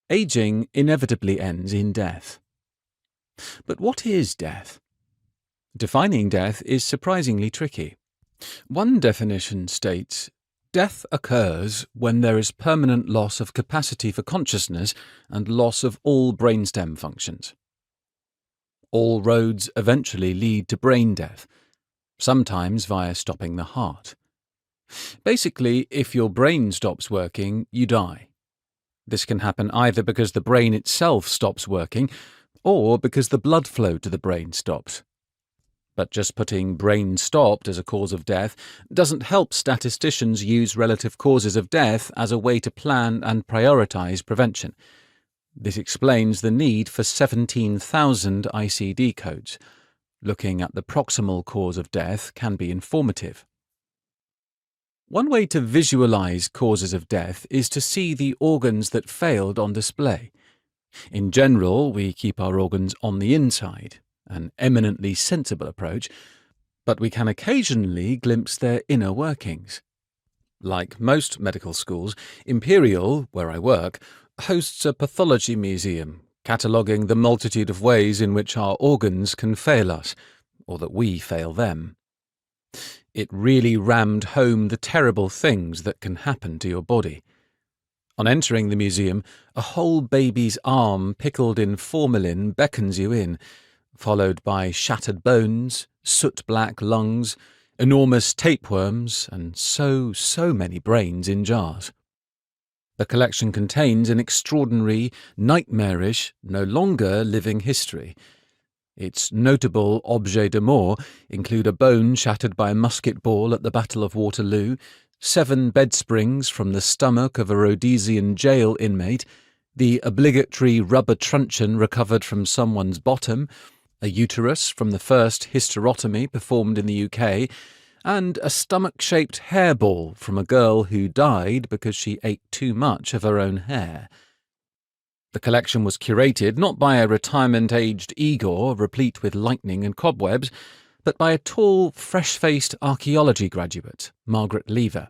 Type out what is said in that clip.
Aging inevitably ends in death. But what is death? Defining death is surprisingly tricky. One definition states, death occurs when there is permanent loss of capacity for consciousness and loss of all brainstem functions. All roads eventually lead to brain death, sometimes via stopping the heart. Basically, if your brain stops working, you die. This can happen either because the brain itself stops working, or because the blood flow to the brain stops. But just putting brain stopped as a cause of death doesn't help statisticians use relative causes of death as a way to plan and prioritize prevention. This explains the need for 17,000 ICD codes. Looking at the proximal cause of death can be informative. One way to visualize causes of death is to see the organs that failed on display. In general, we keep our organs on the inside, an eminently sensible approach, but we can occasionally glimpse their inner workings. Like most medical schools, Imperial, where I work, hosts a pathology museum, cataloguing the multitude of ways in which our organs can fail us, or that we fail them. It really rammed home the terrible things that can happen to your body. On entering the museum, a whole baby's arm pickled in formalin beckons you in, followed by shattered bones, soot-black lungs, enormous tapeworms, and so many brains in jars. The collection contains an extraordinary, nightmarish, no longer living history. Its notable objets de mort include a bone shattered by a musket ball at the Battle of Waterloo, 7 bed springs from the stomach of a Rhodesian jail inmate, the obligatory rubber truncheon recovered from someone's bottom, a uterus from the first hysterotomy performed in the UK, and a stomach-shaped hairball from a girl who died because she ate too much of her own hair. The collection was curated not by a retirement-aged Igor replete with lightning and cobwebs, but by a tall, fresh-faced archaeology graduate, Margaret Lever.